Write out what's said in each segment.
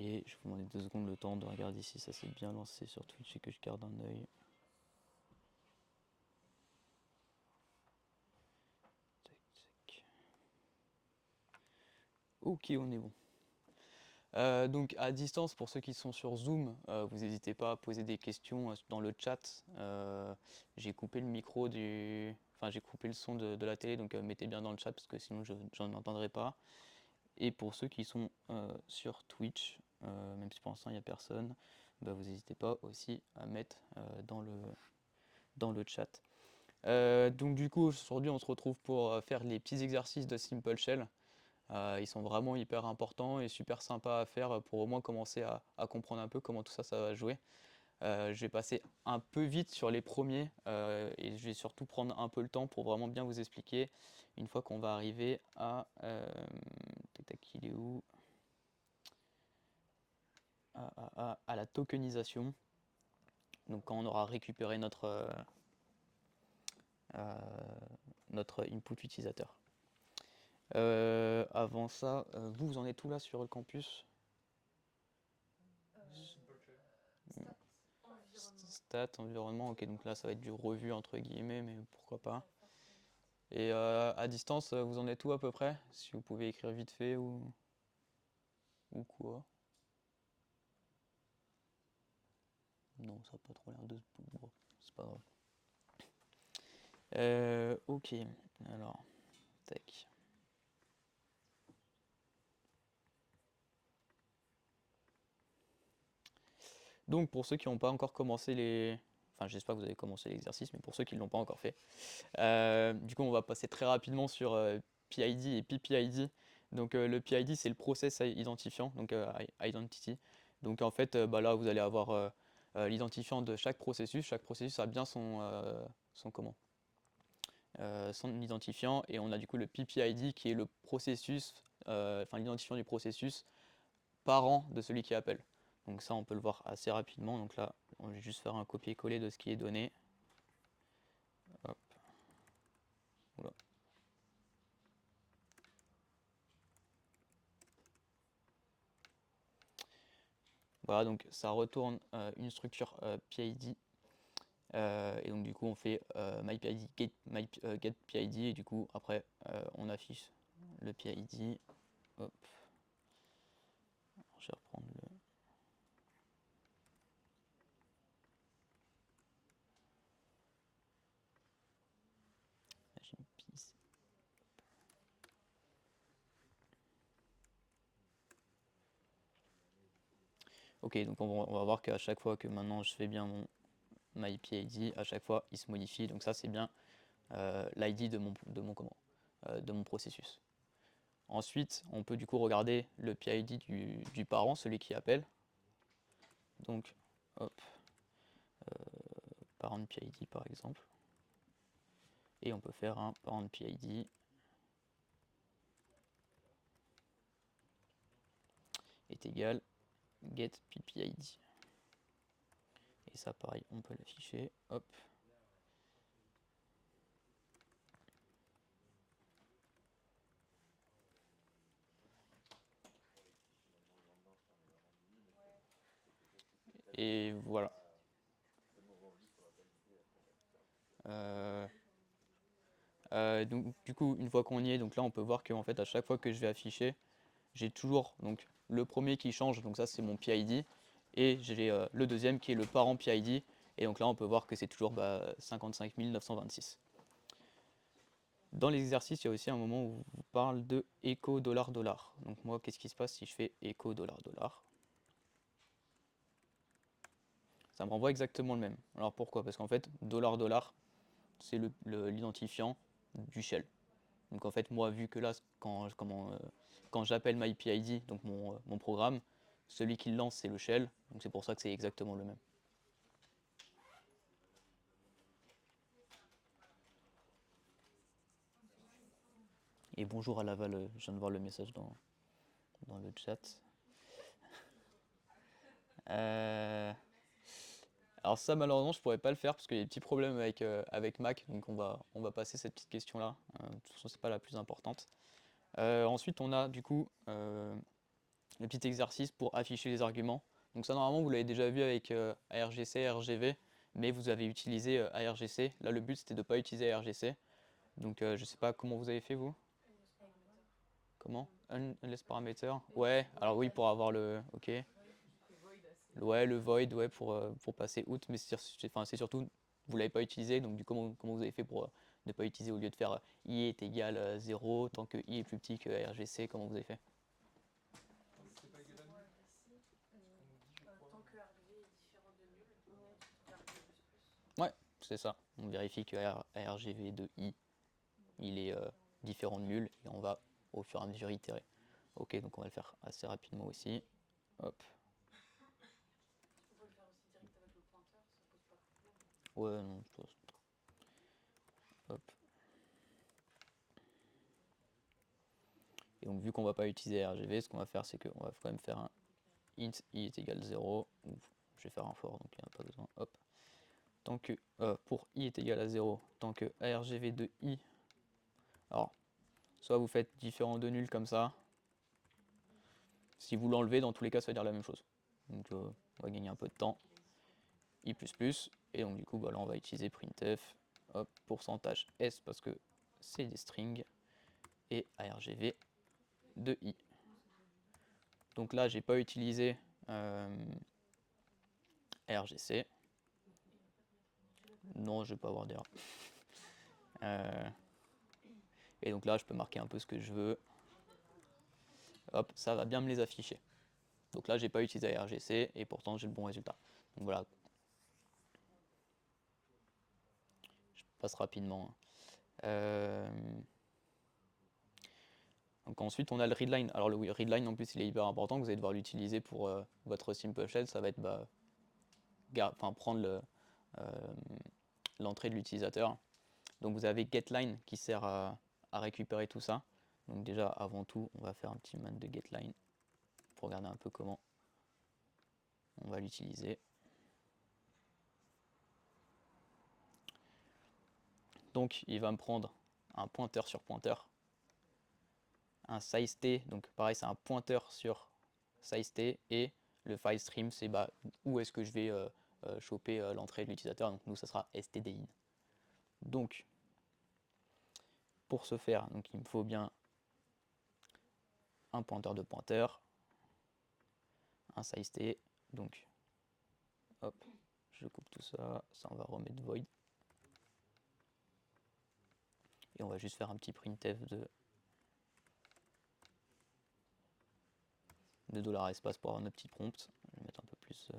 je vais vous demander 2 secondes le temps de regarder si ça s'est bien lancé sur Twitch et que je garde un œil. Tac, tac. Ok, on est bon. Donc à distance, pour ceux qui sont sur Zoom, vous n'hésitez pas à poser des questions dans le chat. J'ai coupé le micro Enfin, j'ai coupé le son de la télé, donc mettez bien dans le chat parce que sinon j'en entendrai pas. Et pour ceux qui sont sur Twitch, même si pour l'instant il n'y a personne, bah, vous n'hésitez pas aussi à mettre dans le chat. Donc du coup, aujourd'hui on se retrouve pour faire les petits exercices de Simple Shell. Ils sont vraiment hyper importants et super sympas à faire pour au moins commencer à comprendre un peu comment tout ça va jouer. Je vais passer un peu vite sur les premiers et je vais surtout prendre un peu le temps pour vraiment bien vous expliquer une fois qu'on va arriver à... tac, tac, il est où? À la tokenisation. Donc quand on aura récupéré euh, notre input utilisateur. Avant ça, vous en êtes où là sur le campus? Stats, environnement, ok, donc là ça va être du revu entre guillemets, mais pourquoi pas. Et à distance, vous en êtes où à peu près? Si vous pouvez écrire vite fait ou quoi? Non, ça n'a pas trop l'air de... Bon, c'est pas grave. Ok, alors, tac. Donc pour ceux qui n'ont pas encore commencé les... Enfin j'espère que vous avez commencé l'exercice, mais pour ceux qui ne l'ont pas encore fait. Du coup on va passer très rapidement sur PID et PPID. Donc le PID c'est le process identifiant, donc identity. Donc en fait bah, là vous allez avoir l'identifiant de chaque processus. Chaque processus a bien son comment son identifiant, et on a du coup le PPID qui est le processus, enfin l'identifiant du processus parent de celui qui appelle. Donc ça on peut le voir assez rapidement. Donc là on va juste faire un copier-coller de ce qui est donné. Hop. Oula. Voilà, donc ça retourne une structure PID. Et donc du coup on fait myPID, get PID, et du coup après on affiche le PID. Hop. Je vais reprendre le... J'ai une piste. Ok, donc on va voir qu'à chaque fois que maintenant je fais bien mon myPID, à chaque fois il se modifie. Donc ça c'est bien l'ID de mon processus. Ensuite, on peut du coup regarder le PID du parent, celui qui appelle. Donc, hop, parent PID par exemple. Et on peut faire un parent PID est égal get PPID. Et ça pareil, on peut l'afficher. Hop. Et voilà. Donc du coup, une fois qu'on y est, donc là on peut voir qu'en fait à chaque fois que je vais afficher, j'ai toujours donc le premier qui change, donc ça c'est mon PID, et j'ai le deuxième qui est le parent PID, et donc là on peut voir que c'est toujours 55 926. Dans l'exercice, il y a aussi un moment où on vous parle de echo $$. Donc moi, qu'est-ce qui se passe si je fais echo $$? Ça me renvoie exactement le même. Alors pourquoi? Parce qu'en fait, $$, c'est l'identifiant du shell. Donc en fait, moi, vu que là, quand j'appelle myPID, donc mon programme, celui qui le lance, c'est le shell. Donc c'est pour ça que c'est exactement le même. Et bonjour à Laval, je viens de voir le message dans le chat. Alors ça malheureusement je pourrais pas le faire parce qu'il y a des petits problèmes avec Mac, donc on va passer cette petite question là. De toute façon c'est pas la plus importante. Ensuite on a du coup le petit exercice pour afficher les arguments. Donc ça normalement vous l'avez déjà vu avec ARGC, RGV, mais vous avez utilisé ARGC. Là le but c'était de ne pas utiliser ARGC. Donc je sais pas comment vous avez fait vous. Comment? Unless parameter. Ouais, alors oui pour avoir le. Ok. Ouais, le void, ouais, pour passer out, mais c'est surtout, vous l'avez pas utilisé, donc du coup, comment vous avez fait pour ne pas utiliser au lieu de faire i est égal à 0, tant que i est plus petit que RGC, comment vous avez fait? Ouais, c'est ça. On vérifie que RGV de i, il est différent de nul, et on va au fur et à mesure itérer. Ok, donc on va le faire assez rapidement aussi. Hop. Ouais, non, je pense. Hop. Et donc vu qu'on va pas utiliser RGV, ce qu'on va faire c'est qu'on va quand même faire un int i est égal à 0, ou je vais faire un for donc il n'y en a pas besoin, hop. Tant que, pour i est égal à 0, tant que argv de i, alors, soit vous faites différent de nul comme ça, si vous l'enlevez, dans tous les cas ça va dire la même chose. Donc on va gagner un peu de temps, i++, et donc du coup bah, là on va utiliser printf, hop, pourcentage s parce que c'est des strings, et argv de i. Donc là j'ai pas utilisé RGC. Non, je vais pas avoir d'erreur. Et donc là, je peux marquer un peu ce que je veux. Hop, ça va bien me les afficher. Donc là, j'ai pas utilisé RGC et pourtant j'ai le bon résultat. Donc voilà. Je passe rapidement. Donc ensuite, on a le readline. Alors le readline, en plus, il est hyper important. Vous allez devoir l'utiliser pour votre simple shell. Ça va être prendre l'entrée de l'utilisateur. Donc vous avez getLine qui sert à récupérer tout ça. Donc déjà, avant tout, on va faire un petit man de getLine pour regarder un peu comment on va l'utiliser. Donc il va me prendre un pointeur sur pointeur, un sizeT, donc pareil c'est un pointeur sur sizeT, et le file stream c'est où est-ce que je vais choper l'entrée de l'utilisateur, donc nous ça sera stdin. Donc pour ce faire, donc il me faut bien un pointeur de pointeur, un sizeT, donc hop, je coupe tout ça, ça on va remettre void, et on va juste faire un petit printf de $espace pour avoir notre petit prompt. Je vais mettre un peu plus.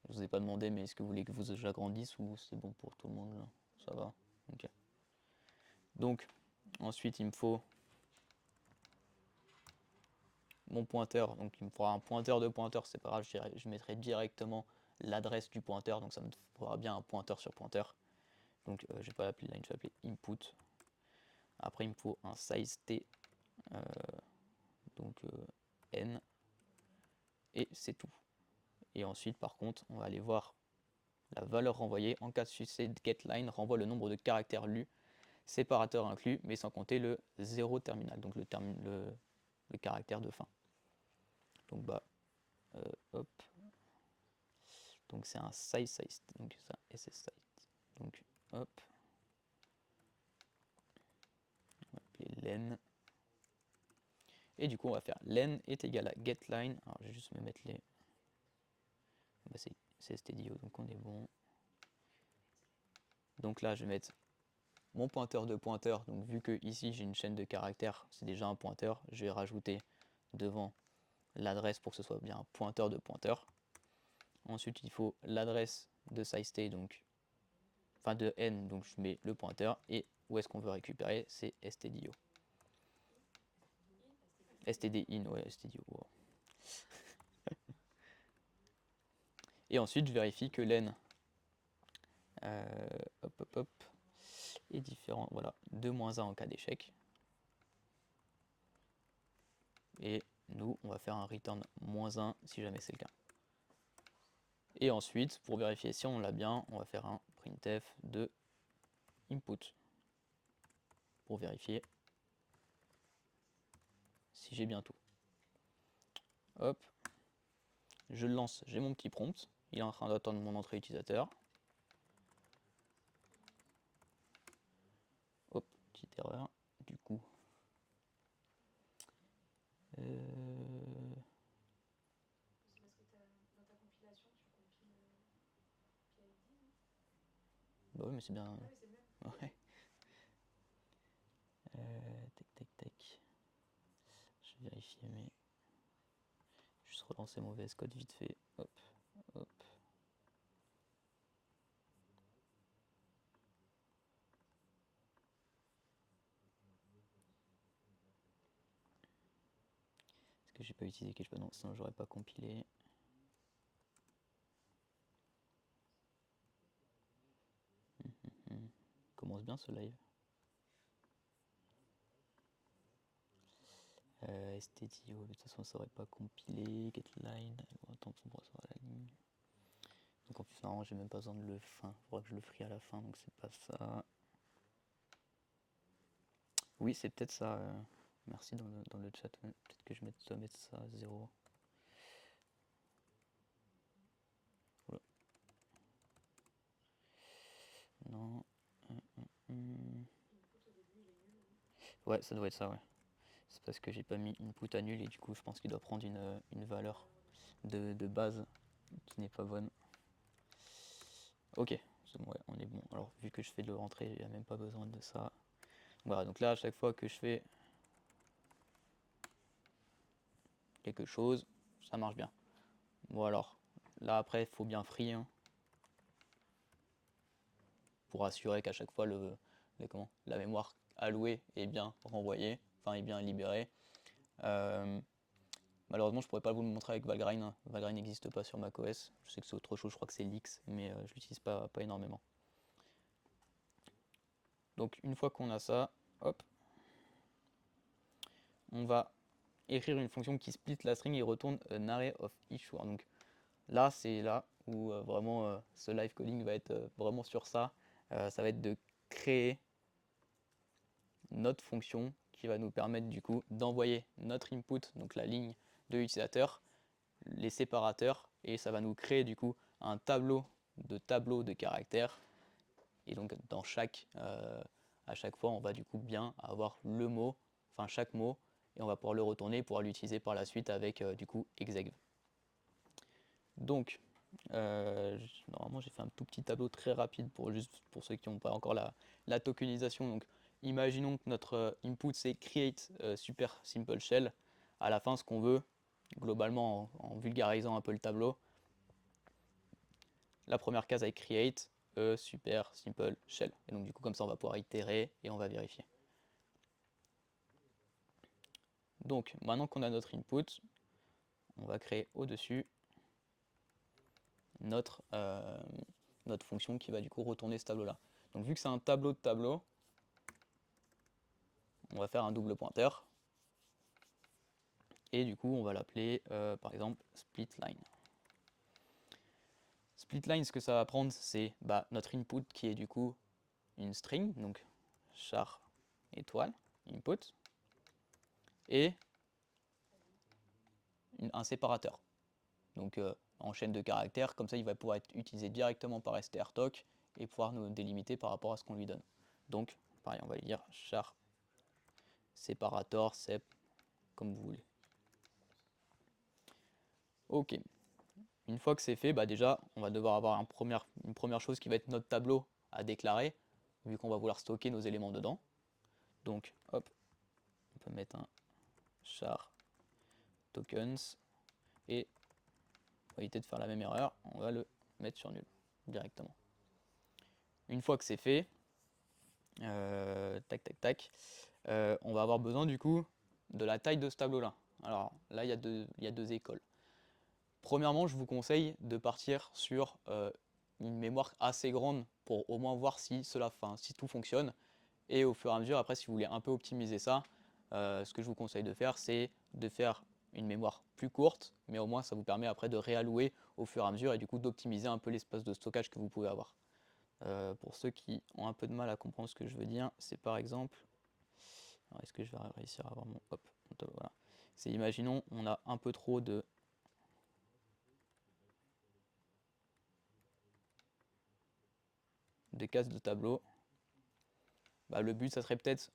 Je vous ai pas demandé, mais est-ce que vous voulez que j'agrandisse ou c'est bon pour tout le monde là? Ça va? Ok. Donc, ensuite, il me faut mon pointeur. Donc, il me faudra un pointeur de pointeur, c'est pas grave, je mettrai directement l'adresse du pointeur. Donc, ça me fera bien un pointeur sur pointeur. Donc, je vais pas l'appeler line, je vais l'appeler input. Après, il me faut un size t, donc n, et c'est tout. Et ensuite, par contre, on va aller voir la valeur renvoyée. En cas de succès, getLine renvoie le nombre de caractères lus, séparateur inclus, mais sans compter le 0 terminal, donc le caractère de fin. Donc hop. Donc c'est un size, donc ça, ss size. Donc hop. On va appeler len. Et du coup, on va faire len est égal à getLine. Alors je vais juste me mettre les. C'est stdio, donc on est bon. Donc là, je vais mettre mon pointeur de pointeur. Donc vu que ici j'ai une chaîne de caractères, c'est déjà un pointeur, je vais rajouter devant l'adresse pour que ce soit bien un pointeur de pointeur. Ensuite, il faut l'adresse de sizeT, donc de n, donc je mets le pointeur, et où est-ce qu'on veut récupérer, c'est stdio. stdin, ouais, stdio. Wow. Et ensuite, je vérifie que len est différent, voilà, de -1 en cas d'échec. Et nous, on va faire un return -1 si jamais c'est le cas. Et ensuite, pour vérifier si on l'a bien, on va faire un printf de input pour vérifier si j'ai bien tout. hop, je le lance, j'ai mon petit prompt, il est en train d'attendre mon entrée utilisateur. Hop, petite erreur, du coup. C'est parce que dans ta compilation, tu compiles PID, non? Bah oui, mais c'est bien. Ah oui, c'est le même. Ouais. Tac, tac, tac. Je vais vérifier, mais. Juste relancer mon VS Code vite fait. Hop, hop. Est-ce que j'ai pas utilisé quelque chose? Non, sinon j'aurais pas compilé. Commence bien ce live. STDIO, de toute façon ça aurait pas compilé. Getline, attends, on pourra sur la ligne. Donc en plus normalement j'ai même pas besoin de le fin. Il faudra que je le free à la fin, donc c'est pas ça. Oui, c'est peut-être ça. Merci dans le chat. Peut-être que je dois mettre ça à 0. Voilà. Non. Input au début, il est nul. Ouais, ça doit être ça, ouais. C'est parce que j'ai pas mis input à nul et du coup je pense qu'il doit prendre une valeur de base qui n'est pas bonne. Ok, c'est bon, ouais, on est bon. Alors vu que je fais de le rentrer, il n'y a même pas besoin de ça. Voilà, donc là à chaque fois que je fais quelque chose, ça marche bien. Bon alors, là après il faut bien free hein, pour assurer qu'à chaque fois la mémoire allouée est bien renvoyée, enfin est bien libérée. Malheureusement, je pourrais pas vous le montrer avec Valgrind. Hein. Valgrind n'existe pas sur macOS. Je sais que c'est autre chose, je crois que c'est Lix, mais je l'utilise pas énormément. Donc une fois qu'on a ça, hop, on va écrire une fonction qui split la string et retourne an array of each word. Donc là, c'est là où vraiment ce live coding va être vraiment sur ça. Ça va être de créer notre fonction qui va nous permettre du coup d'envoyer notre input, donc la ligne de l'utilisateur, les séparateurs, et ça va nous créer du coup un tableau de caractères. Et donc à chaque fois, on va du coup bien avoir le mot, enfin chaque mot, et on va pouvoir le retourner et pouvoir l'utiliser par la suite avec du coup exec. Donc normalement j'ai fait un tout petit tableau très rapide pour ceux qui n'ont pas encore la tokenisation. Donc imaginons que notre input c'est create super simple shell. À la fin, ce qu'on veut, globalement en vulgarisant un peu le tableau, la première case avec create super simple shell. Et donc du coup comme ça on va pouvoir itérer et on va vérifier. Donc maintenant qu'on a notre input, on va créer au-dessus notre fonction qui va du coup retourner ce tableau là. Donc vu que c'est un tableau de tableau, on va faire un double pointeur. Et du coup on va l'appeler par exemple splitLine. Splitline, ce que ça va prendre, c'est notre input qui est du coup une string, donc char étoile, input, et un séparateur. Donc en chaîne de caractères, comme ça il va pouvoir être utilisé directement par strtoc et pouvoir nous délimiter par rapport à ce qu'on lui donne. Donc pareil, on va lui dire char separator, sep, comme vous voulez. Ok. Une fois que c'est fait, déjà on va devoir avoir une première chose qui va être notre tableau à déclarer, vu qu'on va vouloir stocker nos éléments dedans. Donc hop, on peut mettre un char tokens et pour éviter de faire la même erreur, on va le mettre sur nul directement. Une fois que c'est fait, tac tac tac, on va avoir besoin du coup de la taille de ce tableau là. Alors là il y a deux écoles. Premièrement, je vous conseille de partir sur une mémoire assez grande pour au moins voir si si tout fonctionne. Et au fur et à mesure, après, si vous voulez un peu optimiser ça, ce que je vous conseille de faire, c'est de faire une mémoire plus courte, mais au moins ça vous permet après de réallouer au fur et à mesure et du coup d'optimiser un peu l'espace de stockage que vous pouvez avoir. Pour ceux qui ont un peu de mal à comprendre ce que je veux dire, c'est par exemple, est-ce que je vais réussir à avoir mon hop, voilà. c'est imaginons on a un peu trop de cases de tableau. Bah, le but ça serait peut-être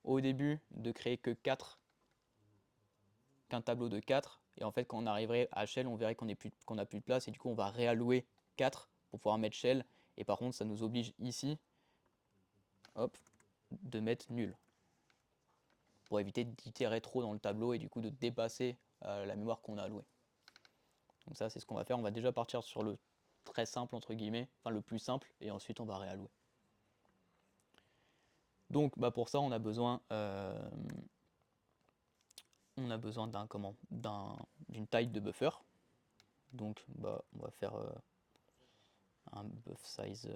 au début de créer que 4, qu'un tableau de 4, et en fait quand on arriverait à shell on verrait qu'on n'a plus de place et du coup on va réallouer 4 pour pouvoir mettre shell, et par contre ça nous oblige ici, hop, de mettre nul pour éviter d'itérer trop dans le tableau et du coup de dépasser la mémoire qu'on a allouée. Donc ça c'est ce qu'on va faire, on va déjà partir sur le très simple entre guillemets, enfin le plus simple, et ensuite on va réallouer. Donc bah, pour ça on a besoin d'une taille de buffer. Donc bah, on va faire un buff size,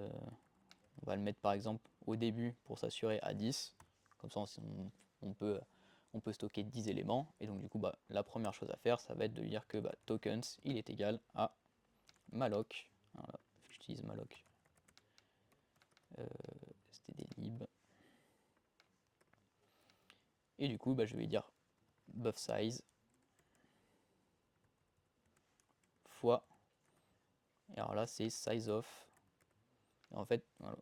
on va le mettre par exemple au début pour s'assurer à 10, comme ça on peut stocker 10 éléments, et donc du coup bah, la première chose à faire ça va être de dire que bah, tokens il est égal à malloc, voilà, j'utilise malloc stdlib, et du coup bah, je vais dire buff size fois, et alors là c'est size of, et en fait voilà,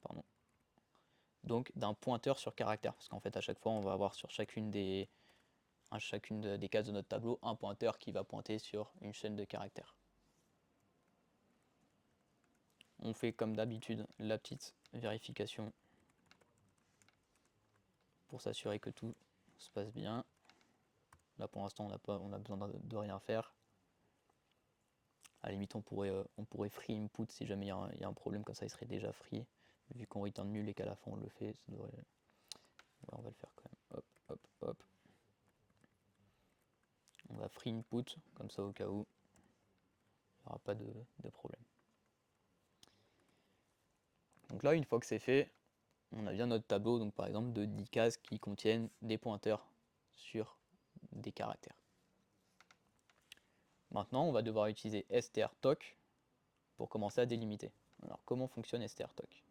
pardon, donc d'un pointeur sur caractère, parce qu'en fait à chaque fois on va avoir sur chacune des cases de notre tableau un pointeur qui va pointer sur une chaîne de caractères. On fait comme d'habitude la petite vérification pour s'assurer que tout se passe bien. Là pour l'instant on a besoin de rien faire. À la limite on pourrait free input si jamais il y a un problème, comme ça il serait déjà free. Vu qu'on return nul et qu'à la fin on le fait, ça devrait... Ouais, on va le faire quand même. Hop, hop, hop. On va free input, comme ça au cas où il n'y aura pas de problème. Donc là une fois que c'est fait, on a bien notre tableau, donc par exemple de 10 cases qui contiennent des pointeurs sur des caractères. Maintenant, on va devoir utiliser strtoc pour commencer à délimiter. Alors, comment fonctionne strtoc?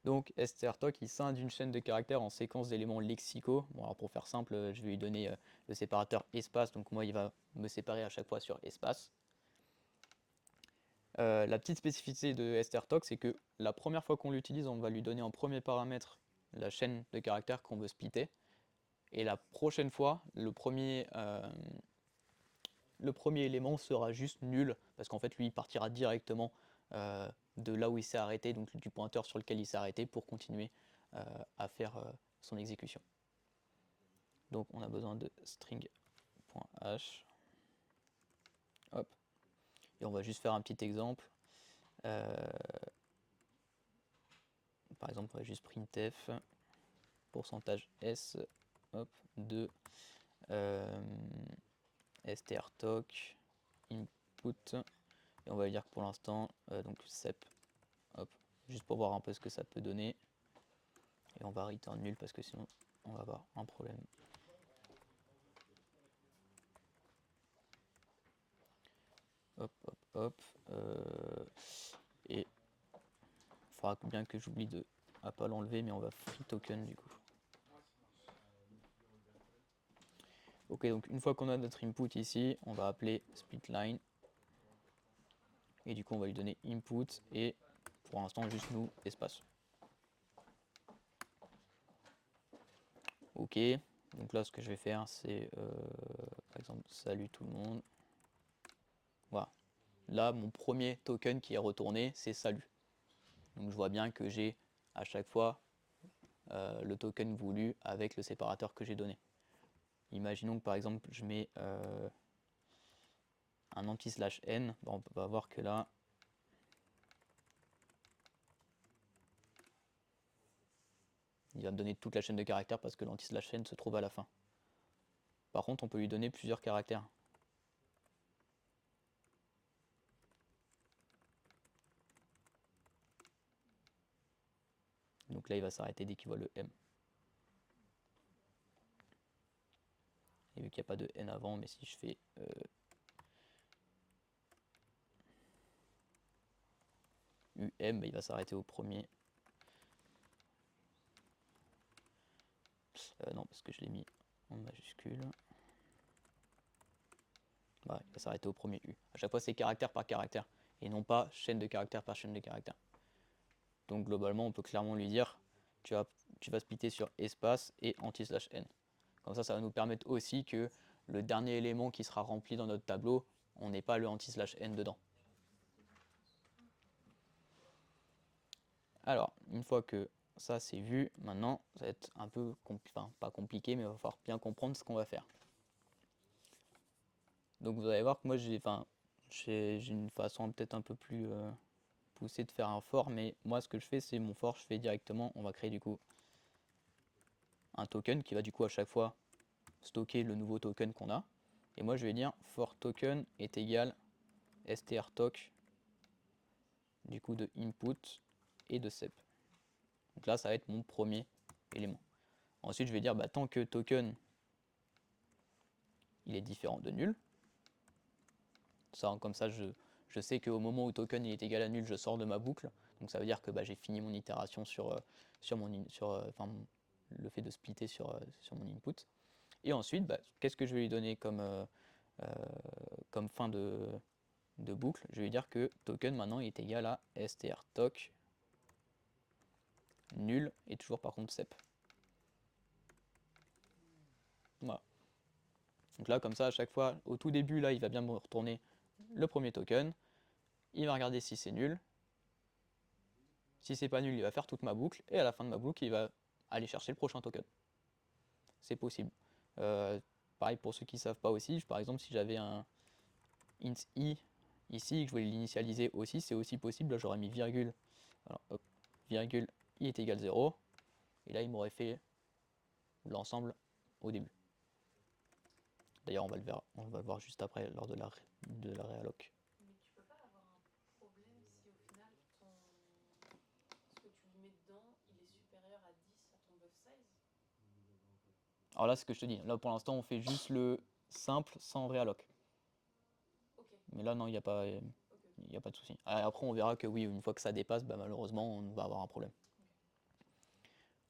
Donc, strtoc, il scinde une chaîne de caractères en séquences d'éléments lexicaux. Bon, alors pour faire simple, je vais lui donner le séparateur espace, donc moi, il va me séparer à chaque fois sur espace. La petite spécificité de strtoc, c'est que la première fois qu'on l'utilise, on va lui donner en premier paramètre la chaîne de caractères qu'on veut splitter. Et la prochaine fois, le premier élément sera juste nul, parce qu'en fait lui il partira directement de là où il s'est arrêté, donc du pointeur sur lequel il s'est arrêté, pour continuer à faire son exécution. Donc on a besoin de string.h, hop, et on va juste faire un petit exemple. Par exemple on va juste printf pourcentage %s, hop, de strtoc input, et on va dire que pour l'instant donc sep, hop, juste pour voir un peu ce que ça peut donner, et on va return nul parce que sinon on va avoir un problème. Hop hop hop, et il faudra bien que j'oublie de pas l'enlever, mais on va free token du coup. Ok, donc une fois qu'on a notre input ici, on va appeler splitline, et du coup on va lui donner input et pour l'instant juste nous espace. Ok, donc là ce que je vais faire c'est par exemple salut tout le monde. Voilà, là mon premier token qui est retourné c'est salut. Donc je vois bien que j'ai à chaque fois le token voulu avec le séparateur que j'ai donné. Imaginons que par exemple je mets un anti/n, bon, on va voir que là il va me donner toute la chaîne de caractères parce que l'anti/n se trouve à la fin. Par contre on peut lui donner plusieurs caractères. Donc là il va s'arrêter dès qu'il voit le M. Et vu qu'il n'y a pas de N avant, mais si je fais UM, bah, il va s'arrêter au premier. Non, parce que je l'ai mis en majuscule. Voilà, il va s'arrêter au premier U. À chaque fois, c'est caractère par caractère, et non pas chaîne de caractères par chaîne de caractères. Donc globalement, on peut clairement lui dire, tu vas splitter sur espace et anti/n. Comme ça va nous permettre aussi que le dernier élément qui sera rempli dans notre tableau, on n'ait pas le anti/n dedans. Alors, une fois que ça c'est vu, maintenant, ça va être un peu, enfin pas compliqué, mais il va falloir bien comprendre ce qu'on va faire. Donc vous allez voir que moi j'ai une façon peut-être un peu plus poussée de faire un for, mais moi ce que je fais, c'est mon for, je fais directement, on va créer du coup un token qui va du coup à chaque fois stocker le nouveau token qu'on a. Et moi je vais dire for token est égal strtoc du coup de input et de sep. Donc là ça va être mon premier élément. Ensuite je vais dire tant que token il est différent de nul, ça, comme ça je sais qu'au moment où token il est égal à nul, je sors de ma boucle. Donc ça veut dire que j'ai fini mon itération sur le fait de splitter sur mon input. Et ensuite, qu'est-ce que je vais lui donner comme fin de boucle? Je vais lui dire que token maintenant il est égal à strtoc nul et toujours par contre sep. Voilà. Donc là, comme ça, à chaque fois, au tout début, là, il va bien me retourner le premier token. Il va regarder si c'est nul. Si c'est pas nul, il va faire toute ma boucle. Et à la fin de ma boucle, il va aller chercher le prochain token. C'est possible. Pareil pour ceux qui ne savent pas aussi, par exemple, si j'avais un int i ici et que je voulais l'initialiser aussi, c'est aussi possible. Là, j'aurais mis virgule. Alors, hop, virgule i est égal 0. Et là, il m'aurait fait l'ensemble au début. D'ailleurs, on va le voir juste après lors de la réalloc. Mais tu peux pas avoir un problème si au final ce que tu lui mets dedans, il est supérieur à 10 à ton buff size. Alors là, c'est ce que je te dis. Là, pour l'instant, on fait juste le simple sans réalloc. Ok. Mais là, non, il n'y a pas, y a pas de souci. Après, on verra que oui, une fois que ça dépasse, malheureusement, on va avoir un problème.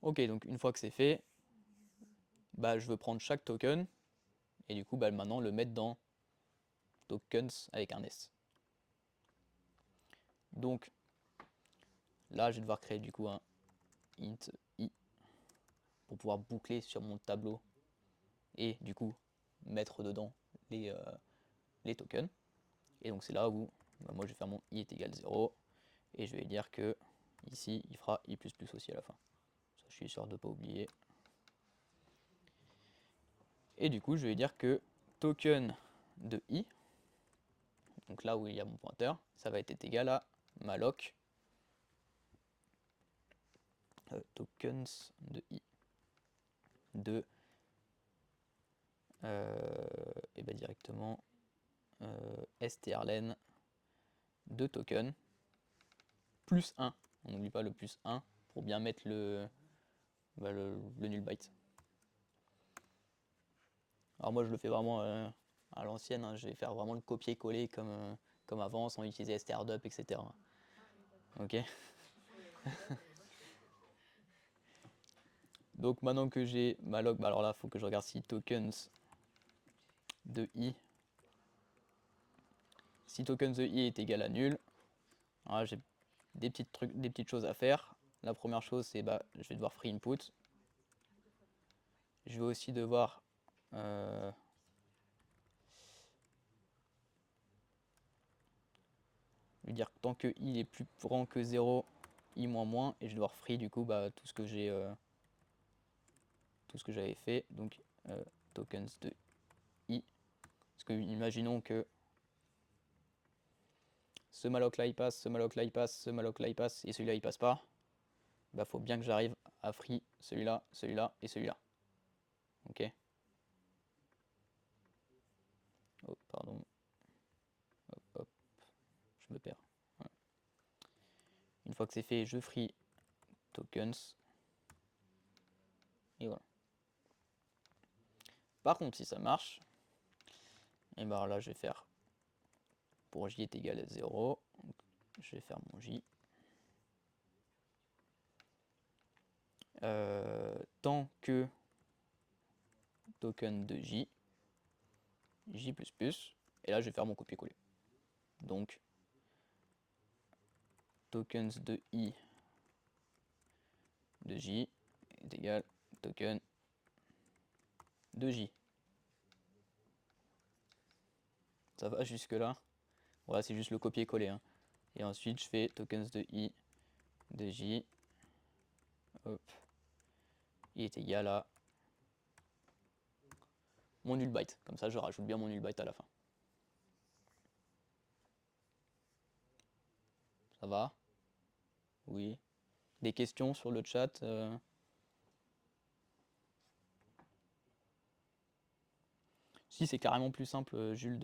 Ok, donc une fois que c'est fait, je veux prendre chaque token et du coup, maintenant le mettre dans tokens avec un S. Donc là, je vais devoir créer du coup un int i pour pouvoir boucler sur mon tableau et du coup mettre dedans les tokens. Et donc c'est là où moi je vais faire mon i est égal 0 et je vais dire que ici il fera i++ aussi à la fin. Ça, je suis sûr de ne pas oublier. Et du coup je vais dire que token de i, donc là où il y a mon pointeur, ça va être égal à malloc tokens de i de et directement strlen de token plus 1. On n'oublie pas le plus 1 pour bien mettre le null byte. Alors moi je le fais vraiment à l'ancienne, hein. Je vais faire vraiment le copier-coller comme avant sans utiliser strdup, etc. Ok. Donc maintenant que j'ai ma log, alors là il faut que je regarde si tokens de i, si tokens de i est égal à nul. Alors là j'ai des petites choses à faire. La première chose c'est je vais devoir free input. Je vais aussi devoir lui dire que tant que i est plus grand que 0, i moins moins, et je vais devoir free du coup tout ce que j'avais fait, donc tokens de i. Parce que imaginons que ce malloc là il passe, ce malloc là il passe, ce malloc là il passe, et celui-là il passe pas, faut bien que j'arrive à free celui-là, celui-là et celui-là. Ok. Oh, pardon. Hop, hop. Je me perds. Voilà. Une fois que c'est fait, je free tokens. Et voilà. Par contre, si ça marche, et ben là je vais faire pour j est égal à 0. Donc, je vais faire mon j. tant que token de J, J++, et là je vais faire mon copier-coller. Donc tokens de I de J est égal token de J. Ça va jusque là? Voilà, c'est juste le copier-coller. Hein. Et ensuite je fais tokens de I de J. Hop. Il est égal à mon null byte. Comme ça je rajoute bien mon null byte à la fin. Ça va? Oui. Des questions sur le chat? Si, c'est carrément plus simple, Jules,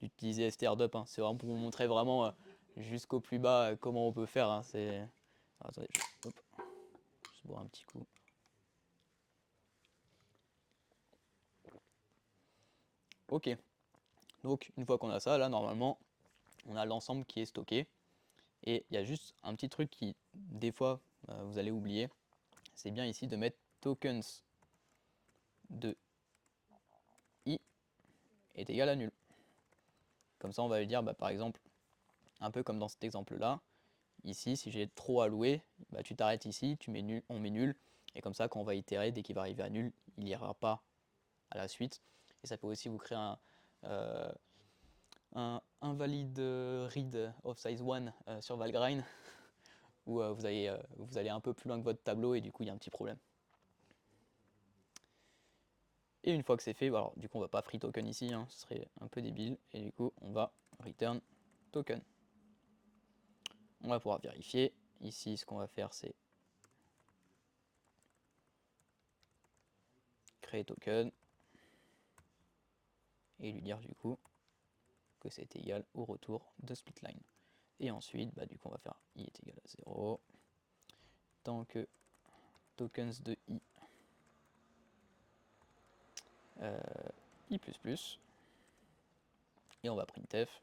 d'utiliser str-dup. Hein. C'est vraiment pour vous montrer vraiment jusqu'au plus bas comment on peut faire. Hein. Attendez, je boire un petit coup. Ok. Donc, une fois qu'on a ça, là, normalement, on a l'ensemble qui est stocké. Et il y a juste un petit truc qui, des fois, vous allez oublier. C'est bien ici de mettre tokens de I est égal à nul. Comme ça, on va lui dire, bah, par exemple, un peu comme dans cet exemple-là, ici, si j'ai trop alloué, bah, tu t'arrêtes ici, tu mets nul, on met nul, et comme ça, quand on va itérer, dès qu'il va arriver à nul, il n'ira pas à la suite. Et ça peut aussi vous créer un invalid read of size 1 sur Valgrind, où vous allez un peu plus loin que votre tableau, et du coup, il y a un petit problème. Et une fois que c'est fait, alors du coup on va pas free token ici, hein, ce serait un peu débile, et du coup on va return token. On va pouvoir vérifier. Ici ce qu'on va faire c'est créer token et lui dire du coup que c'est égal au retour de splitline. Et ensuite bah, du coup on va faire i est égal à 0 tant que tokens de i i++, et on va printf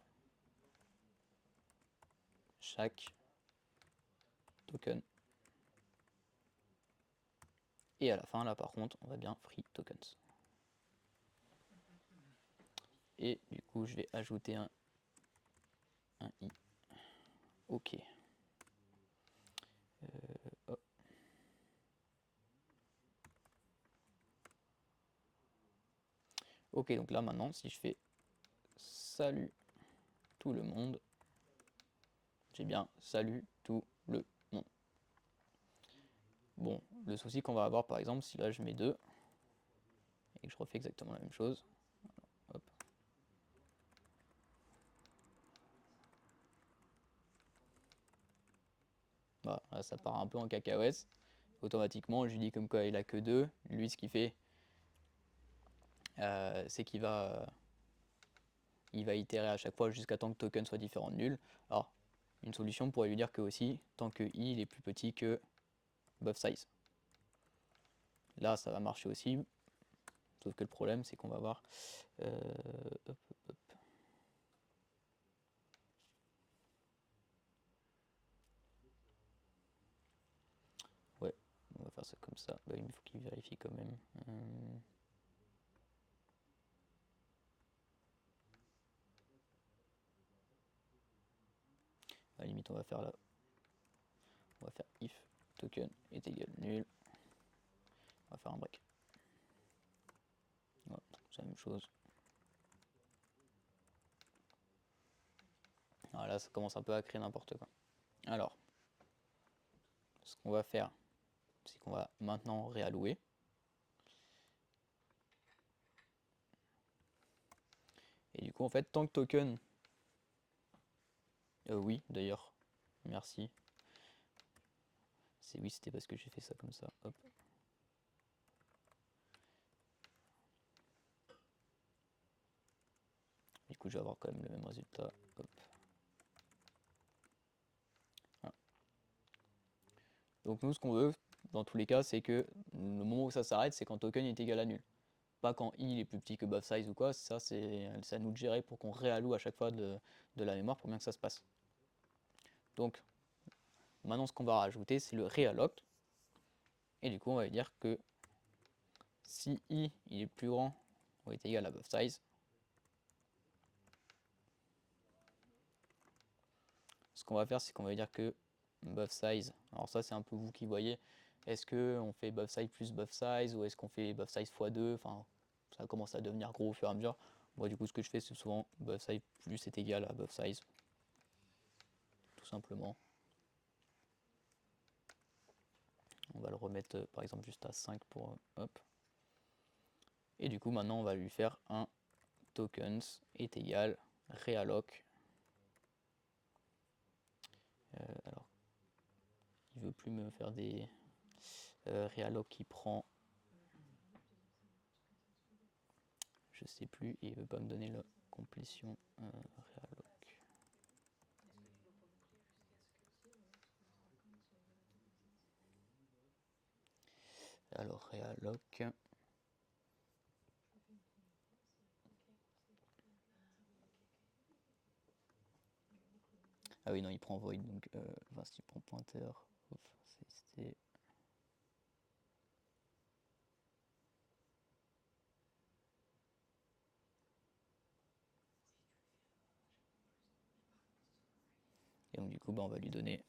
chaque token. Et à la fin, là par contre, on va bien free tokens. Et du coup, je vais ajouter un i. Ok. Hop. Ok, donc là maintenant, si je fais salut tout le monde, j'ai bien salut tout le monde. Bon, le souci qu'on va avoir par exemple, si là je mets 2 et que je refais exactement la même chose, hop. Voilà, là, ça part un peu en cacahuète. Automatiquement, je lui dis comme quoi il a que 2. Lui, ce qu'il fait, c'est qu'il va itérer à chaque fois jusqu'à temps que token soit différent de nul. Alors, une solution pourrait lui dire que aussi, tant que i il est plus petit que buff size. Là, ça va marcher aussi, sauf que le problème, c'est qu'on va voir. Hop, hop. Ouais, on va faire ça comme ça. Bah, il faut qu'il vérifie quand même. À la limite, on va faire là. On va faire if token est égal nul. On va faire un break. Voilà, c'est la même chose. Alors là, ça commence un peu à créer n'importe quoi. Alors, ce qu'on va faire, c'est qu'on va maintenant réallouer. Et du coup, en fait, tant que token... oui, d'ailleurs, merci. Oui, c'était parce que j'ai fait ça comme ça. Hop. Du coup, je vais avoir quand même le même résultat. Hop. Voilà. Donc nous, ce qu'on veut, dans tous les cas, c'est que le moment où ça s'arrête, c'est quand token est égal à nul. Pas quand i est plus petit que buff size ou quoi, ça c'est à nous de gérer pour qu'on réalloue à chaque fois de la mémoire pour bien que ça se passe. Donc, maintenant ce qu'on va rajouter, c'est le realloc. Et du coup, on va dire que si i il est plus grand ou est égal à buff size, ce qu'on va faire, c'est qu'on va dire que buff size, alors ça c'est un peu vous qui voyez, est-ce qu'on fait buff size plus buff size ou est-ce qu'on fait buff size x2, enfin ça commence à devenir gros au fur et à mesure. Moi du coup ce que je fais c'est souvent buff size plus est égal à buff size, tout simplement. On va le remettre par exemple juste à 5 pour hop. Et du coup maintenant on va lui faire un tokens est égal realloc. Alors il veut plus me faire des realloc qui prend, je sais plus, et il veut pas me donner la complétion realloc. Alors realloc. Ah oui non il prend void donc enfin s'il prend pointeur, c'était. Et donc du coup bah, on va lui donner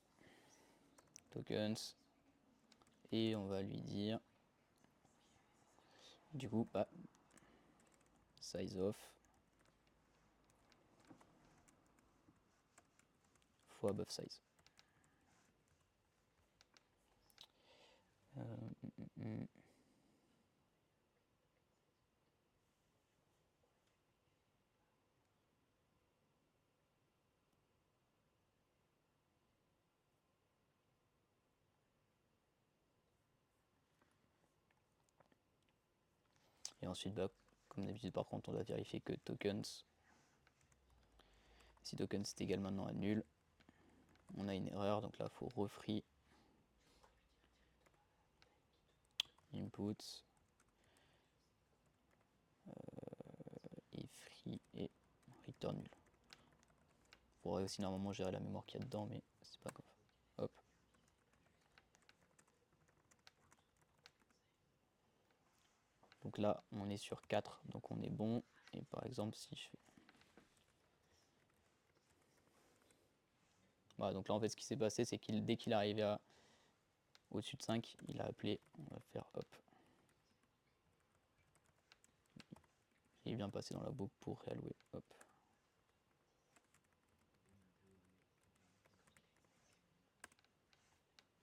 tokens et on va lui dire du coup bah, size of fois buff size. Et ensuite bah, comme d'habitude par contre on doit vérifier que tokens, si tokens est égal maintenant à nul, on a une erreur donc là il faut refree inputs et free et return nul. On pourrait aussi normalement gérer la mémoire qu'il y a dedans mais c'est pas grave. Hop. Donc là on est sur 4 donc on est bon. Et par exemple si je fais. Voilà, donc là en fait ce qui s'est passé c'est qu'il dès qu'il est arrivé à au-dessus de 5, il a appelé, on va faire hop. Il est bien passé dans la boucle pour réallouer, hop.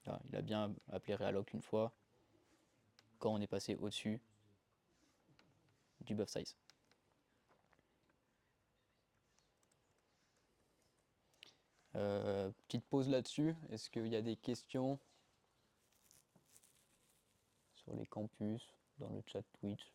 Là, il a bien appelé realloc une fois quand on est passé au-dessus du buff size. Petite pause là-dessus, est-ce qu'il y a des questions sur les campus, dans le chat Twitch?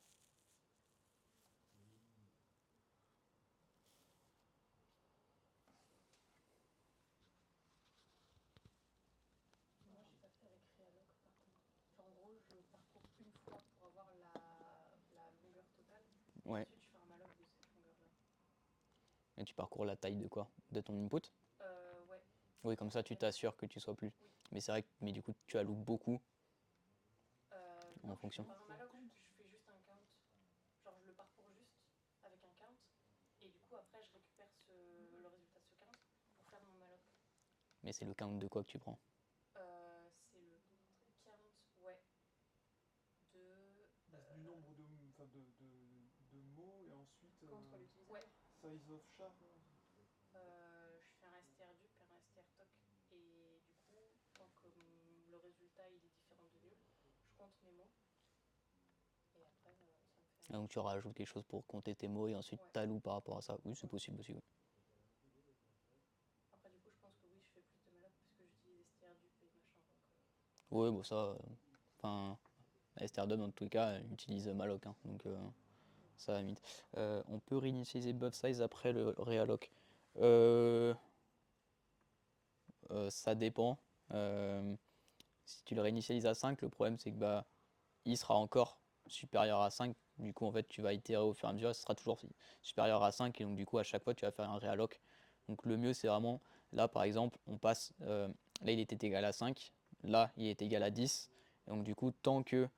Moi, je n'ai pas fait avec Realloc par contre. Enfin, en gros, je parcours une fois pour avoir la longueur totale. Ouais. Ensuite, je fais un malloc de cette longueur-là. Et tu parcours la taille de quoi? De ton input? Ouais. Oui, comme ça tu t'assures que tu sois plus. Oui. Mais c'est vrai que mais du coup tu alloues beaucoup Non, en fonction. je fais pas un malloc, je fais juste un count. Genre, je le parcours juste avec un count. Et du coup, après, je récupère le résultat de ce count pour faire mon malloc. Mais c'est le count de quoi que tu prends? C'est le count, ouais, Du nombre de mots et ensuite contre l'utilisateur. Ouais. size of char. Je fais un strdup et un strtoc. Et du coup, tant que le résultat il est différent de nul, je compte mes mots. Et après, ça me fait. Donc tu rajoutes quelque chose pour compter tes mots et ensuite Ouais. t'alloues par rapport à ça. Oui, c'est possible aussi. Oui. Après, du coup, je pense que oui, je fais plus de malloc parce que j'utilise strdup et machin. Donc, Oui, bon ça. Enfin, strdub dans tous les cas utilise malloc, hein, donc ça va limite. On peut réinitialiser buff size après le realloc. Ça dépend. Si tu le réinitialises à 5, le problème c'est que bah, il sera encore supérieur à 5. Du coup, en fait, tu vas itérer au fur et à mesure, ce sera toujours supérieur à 5. Et donc, du coup, à chaque fois, tu vas faire un realloc. Donc, le mieux, c'est vraiment, là, par exemple, on passe, là, il était égal à 5. Là, il est égal à 10. Et donc du coup, tant que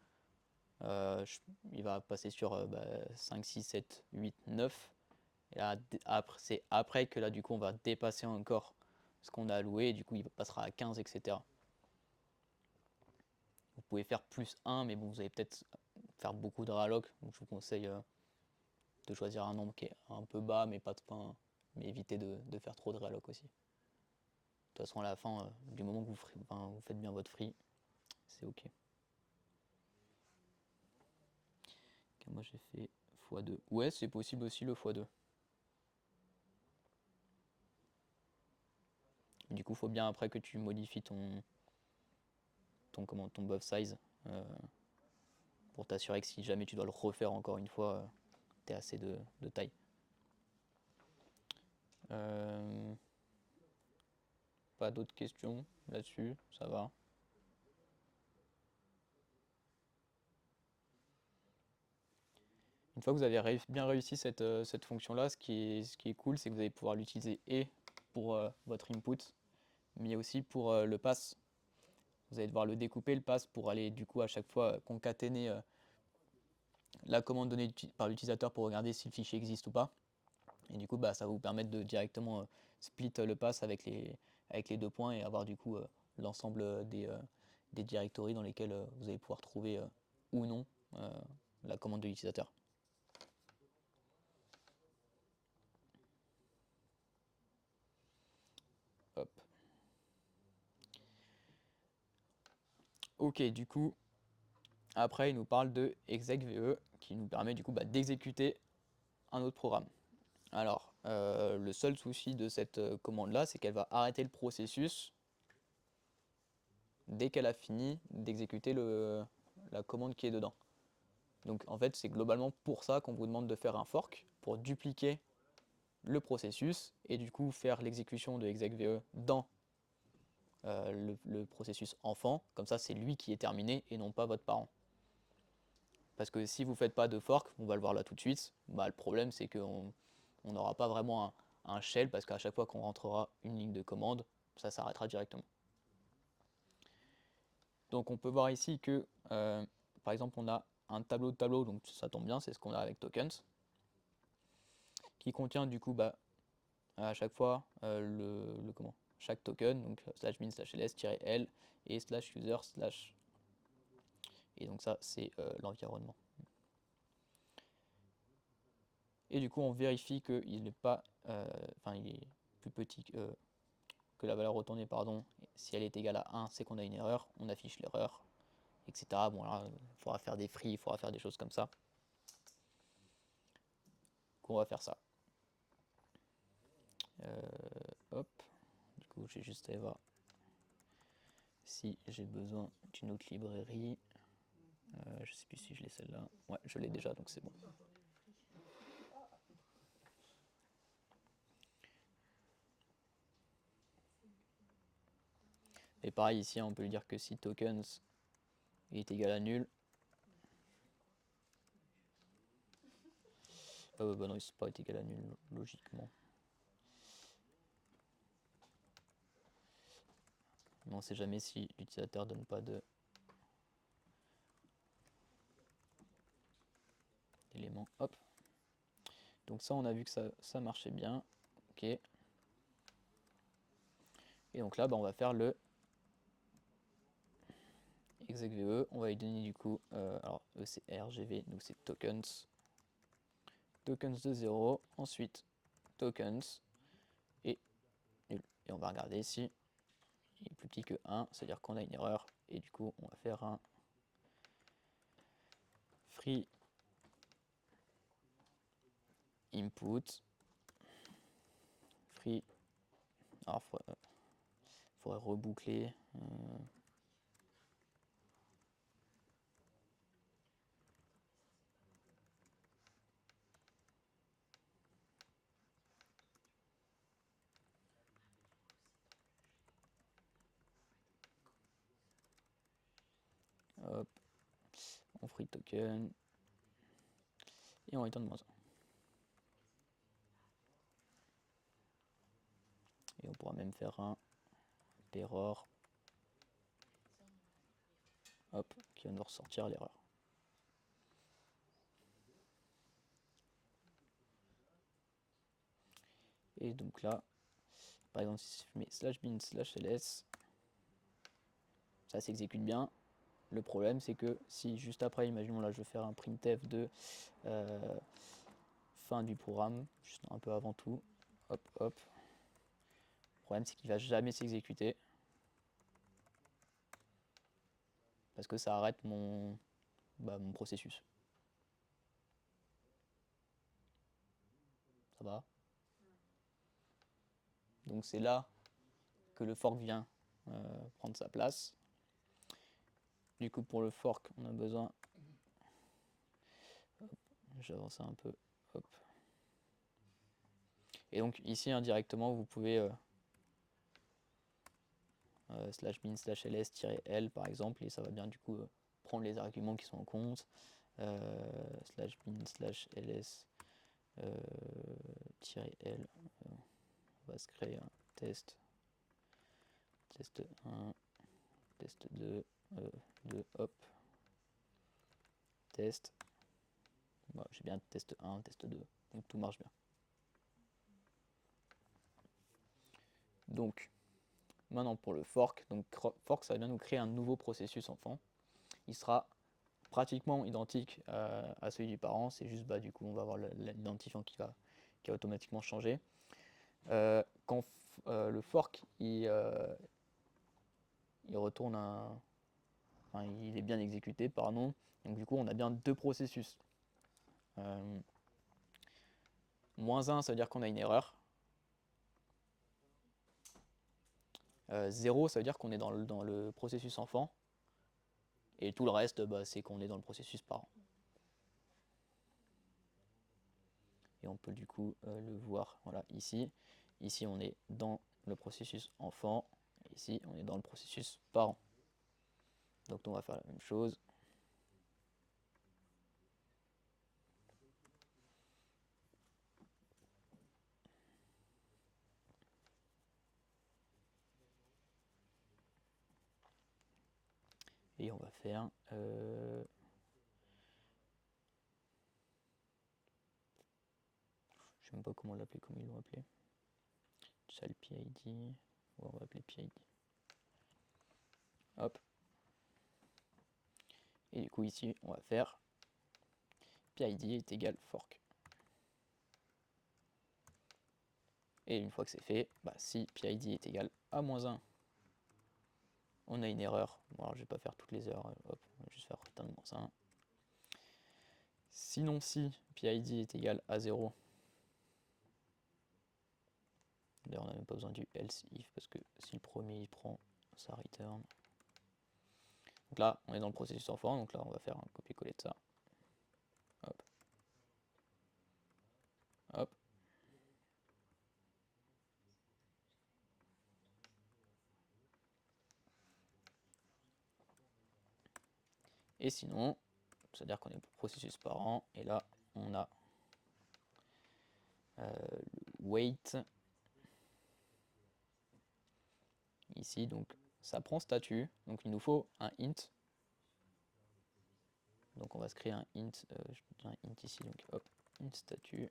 il va passer sur 5, 6, 7, 8, 9. Et là, c'est après que là, du coup, on va dépasser encore ce qu'on a alloué. Et du coup, il passera à 15, etc. Vous pouvez faire plus 1, mais bon, vous allez peut-être faire beaucoup de ralloc. Donc, je vous conseille de choisir un nombre qui est un peu bas, mais pas de fin, mais éviter de faire trop de ralloc aussi. De toute façon, à la fin, du moment que vous faites bien votre free, c'est ok. Moi, j'ai fait x2. Ouais, c'est possible aussi le x2. Du coup, il faut bien après que tu modifies ton buff size pour t'assurer que si jamais tu dois le refaire encore une fois, tu as assez de taille. Pas d'autres questions là-dessus, ça va. Une fois que vous avez bien réussi cette fonction-là, ce qui est cool, c'est que vous allez pouvoir l'utiliser et pour votre input, mais aussi pour le pass. Vous allez devoir le découper, le pass, pour aller du coup à chaque fois concaténer la commande donnée par l'utilisateur pour regarder si le fichier existe ou pas. Et du coup, ça va vous permettre de directement split le pass avec les 2 points et avoir du coup l'ensemble des directories dans lesquelles vous allez pouvoir trouver ou non la commande de l'utilisateur. Hop. Ok, du coup, après il nous parle de execve qui nous permet du coup d'exécuter un autre programme. Alors, le seul souci de cette commande-là, c'est qu'elle va arrêter le processus dès qu'elle a fini d'exécuter la commande qui est dedans. Donc en fait, c'est globalement pour ça qu'on vous demande de faire un fork, pour dupliquer le processus et du coup faire l'exécution de execve dans le processus enfant. Comme ça, c'est lui qui est terminé et non pas votre parent. Parce que si vous ne faites pas de fork, on va le voir là tout de suite, le problème c'est qu'on n'aura pas vraiment un shell parce qu'à chaque fois qu'on rentrera une ligne de commande, ça s'arrêtera directement. Donc on peut voir ici que par exemple on a un tableau de tableau, donc ça tombe bien, c'est ce qu'on a avec tokens, qui contient du coup à chaque fois chaque token, donc /min /ls-l et /user/ et donc ça c'est l'environnement. Et du coup on vérifie qu'il n'est pas, il est plus petit que la valeur retournée, pardon. Si elle est égale à 1, c'est qu'on a une erreur, on affiche l'erreur, etc. Bon là, il faudra faire des free, il faudra faire des choses comme ça. Donc on va faire ça. Hop, du coup j'ai juste à voir si j'ai besoin d'une autre librairie. Je sais plus si je l'ai celle-là. Ouais, je l'ai déjà, donc c'est bon. Et pareil ici, on peut lui dire que si tokens est égal à nul. Non, il ne peut pas être égal à nul, logiquement. Mais on ne sait jamais si l'utilisateur donne pas d'éléments. Hop. Donc ça, on a vu que ça marchait bien. Ok. Et donc là, on va faire le execve. On va lui donner du coup, alors E c'est RGV, nous c'est tokens. Tokens de 0, ensuite tokens et nul. Et on va regarder ici, il est plus petit que 1, c'est-à-dire qu'on a une erreur. Et du coup, on va faire un free input free. Alors, faudrait reboucler. Hop, on free token et on return -1. Et on pourra même faire un error. Hop, qui va nous ressortir l'erreur. Et donc là, par exemple, si je mets /bin/ls, ça s'exécute bien. Le problème, c'est que si juste après, imaginons là, je veux faire un printf de fin du programme, juste un peu avant tout, hop, hop. Le problème, c'est qu'il ne va jamais s'exécuter parce que ça arrête mon processus. Ça va? Donc c'est là que le fork vient prendre sa place. Du coup, pour le fork, on a besoin... J'avance un peu. Hop. Et donc ici, indirectement, vous pouvez /bin/ls-l par exemple, et ça va bien du coup prendre les arguments qui sont en compte. /bin/ls -l, on va se créer un test 1, test 2, hop, test. Bon, j'ai bien test 1, test 2, donc tout marche bien. Donc, maintenant pour le fork, donc fork ça va bien nous créer un nouveau processus enfant. Il sera pratiquement identique à celui du parent, c'est juste du coup on va avoir l'identifiant qui va automatiquement changer. Quand le fork il retourne il est bien exécuté, pardon, donc du coup on a bien deux processus. -1, ça veut dire qu'on a une erreur. 0, ça veut dire qu'on est dans le processus enfant. Et tout le reste, c'est qu'on est dans le processus parent. Et on peut du coup le voir voilà, ici. Ici, on est dans le processus enfant. Ici, on est dans le processus parent. Donc on va faire la même chose. Et on va faire... je sais même pas comment l'appeler, comme ils l'ont appelé. Child PID. Ouais, on va appeler PID. Hop. Et du coup, ici, on va faire PID est égal fork. Et une fois que c'est fait, si PID est égal à -1, on a une erreur. Bon, alors je vais pas faire toutes les erreurs, hop, on va juste faire return -1. Sinon, si PID est égal à 0, d'ailleurs on n'a même pas besoin du else if parce que si le premier il prend, ça return. Donc là, on est dans le processus enfant, donc là on va faire un copier-coller de ça. Hop. Hop. Et sinon, c'est-à-dire qu'on est au processus parent, et là on a le wait ici, donc ça prend statut, donc il nous faut un int. Donc on va se créer un int, je peux dire un int ici, donc hop, int statut.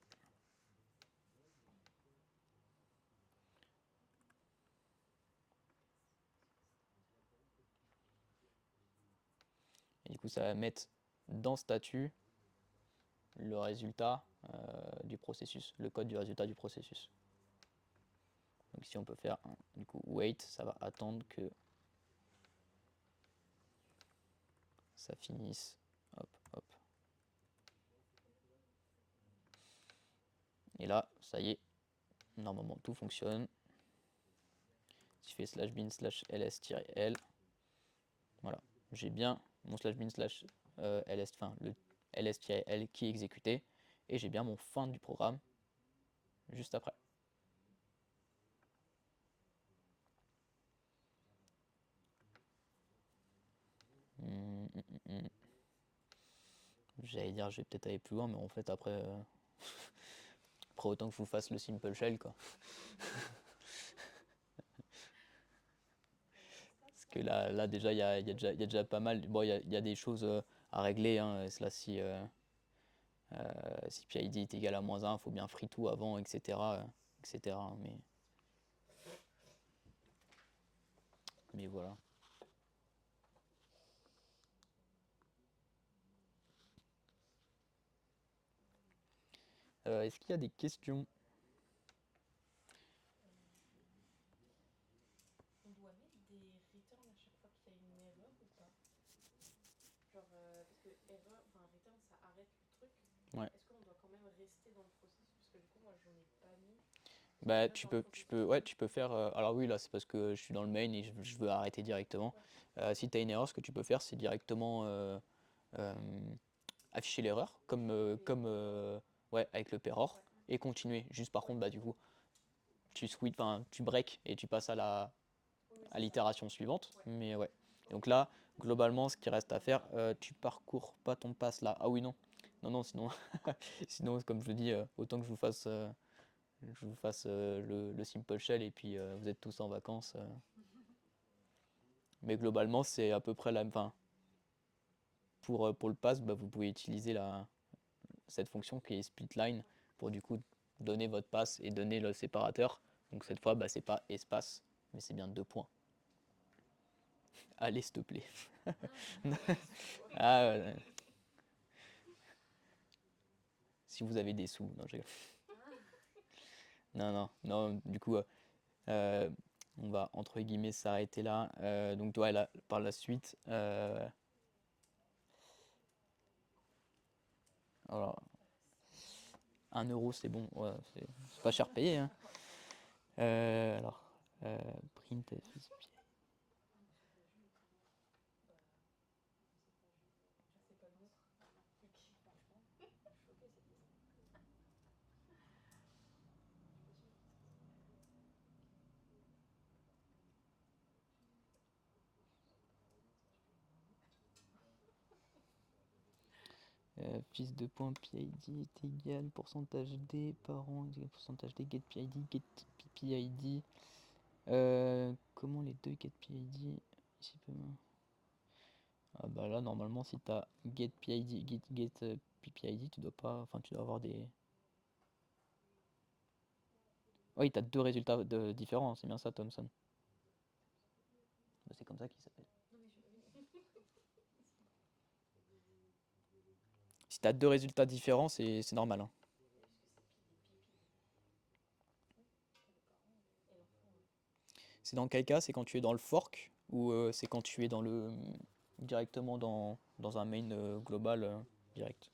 Et du coup ça va mettre dans statut le résultat du processus, le code du résultat du processus. Donc ici on peut faire un, du coup wait, ça va attendre que ça finisse. Hop, hop. Et là, ça y est, normalement tout fonctionne. Si je fais /bin/ls-l, voilà, j'ai bien mon /bin/ls, enfin le ls-l qui est exécuté, et j'ai bien mon fin du programme juste après. J'allais dire, je vais peut-être aller plus loin, mais en fait, après, après autant que je vous fasse le simple shell, quoi. Parce que là déjà, il y a déjà pas mal. Bon, il y a des choses à régler. Hein. C'est là, si PID est égal à -1, il faut bien free tout avant, etc. etc. Mais voilà. Est-ce qu'il y a des questions? On doit mettre des returns à chaque fois qu'il y a une erreur ou pas? Genre, parce que erreur, enfin return ça arrête le truc. Ouais. Est-ce qu'on doit quand même rester dans le processus? Parce que du coup, moi j'en ai pas mis. Bah, Même tu dans le peux, tu peux, processus. ouais, tu peux faire. Alors oui, là, c'est parce que je suis dans le main et je veux arrêter directement. Si tu as une erreur, ce que tu peux faire, c'est directement euh, afficher l'erreur, ouais, avec le perror, Ouais. et continuer. Juste par Ouais. contre, bah, du coup, tu switch, enfin, tu break et tu passes Oui, oui, à c'est ça. l'itération suivante. Ouais. Mais ouais. Donc Ok. là, globalement, ce qui reste à faire, tu parcours pas ton pass là. Ah oui, non. Non, non, sinon, sinon comme je le dis, autant que je vous fasse le simple shell et puis vous êtes tous en vacances. Mais globalement, c'est à peu près la même. Enfin, pour le pass, bah, vous pouvez utiliser cette fonction qui est splitline pour du coup donner votre pass et donner le séparateur. Donc cette fois, bah, c'est pas espace, mais c'est bien 2 points. Allez, s'il te plaît. Excuse-moi. Ah, si vous avez des sous. Non, non, non, non, du coup, euh, on va entre guillemets s'arrêter là. Donc, ouais, là, par la suite, alors, 1 € c'est bon, ouais, c'est pas cher payé. Hein. Alors, print FSP. C'est pas le nôtre. Ok, franchement, je suis choquée, c'est bizarre. Fils de point PID est égal pourcentage D parent est égal pourcentage D get PID get PID. Comment les deux get PID ici peut. Ah bah là normalement si t'as get PID get PPID tu dois pas, enfin tu dois avoir des. Oui, t'as deux résultats différents, c'est bien ça Thomson. Bah, c'est comme ça qu'il s'appelle. Non, mais oui. Si t'as deux résultats différents, c'est normal. Hein. Est-ce que c'est pi des pipi? Oui, pour les parents et l'enfant. C'est dans quel cas? C'est quand tu es dans le fork ou c'est quand tu es directement dans un main global direct?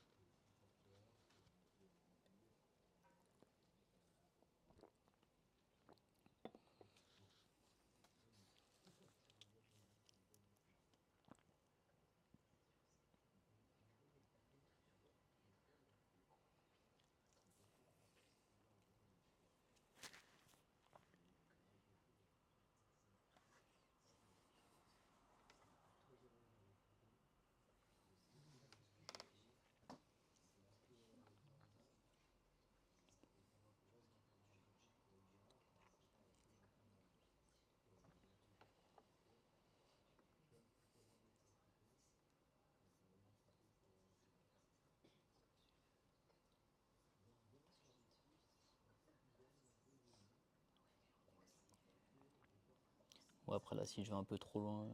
Bon après là si je vais un peu trop loin,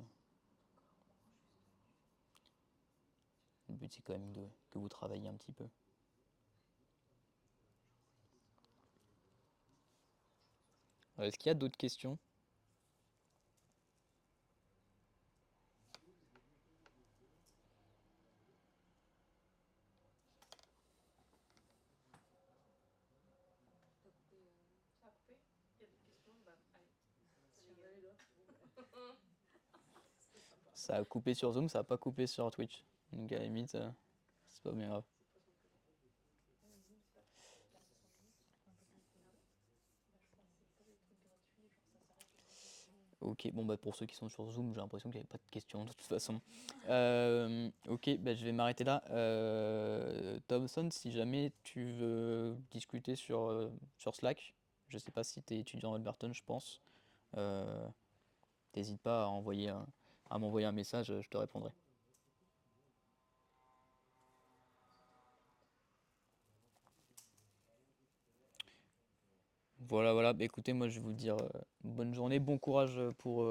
le but c'est quand même que vous travailliez un petit peu. Est-ce qu'il y a d'autres questions? T'as coupé. Ça a coupé? Il y a d'autres questions? Bah, allez. Salut, les doigts. C'était sympa. Ça a coupé sur Zoom, ça a pas coupé sur Twitch. Donc à la limite, c'est pas bien grave. C'est pas son plus grand. Ouais, mais Zoom, c'est pas plus tard de 60 minutes. Un peu plus. Ah ouais? Bah, je crois que c'est pas des trucs gratuits, genre ça s'arrête au bout de. Ok, bon bah pour ceux qui sont sur Zoom, j'ai l'impression qu'il n'y avait pas de questions de toute façon. Ok, bah, je vais m'arrêter là. Thomson, si jamais tu veux discuter sur Slack, je sais pas si tu es étudiant à Alberton, je pense. T'hésites pas à envoyer à m'envoyer un message, je te répondrai. Voilà, voilà. Bah, écoutez, moi je vais vous dire bonne journée, bon courage pour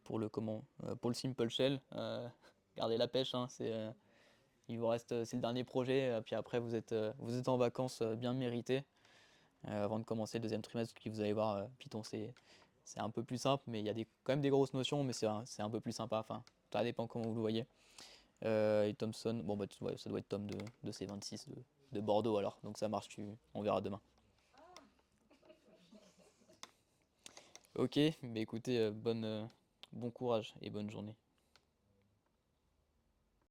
pour le Simple Shell. Gardez la pêche, hein, il vous reste, c'est le dernier projet, puis après vous êtes en vacances bien méritées avant de commencer le deuxième trimestre, qui vous allez voir, Python c'est un peu plus simple, mais il y a quand même des grosses notions, mais c'est un peu plus sympa. Enfin, ça dépend comment vous le voyez. Et Thomson, bon bah ouais, ça doit être Tom de C26 de Bordeaux alors, donc ça marche, on verra demain. Ok, bah écoutez, bon courage et bonne journée.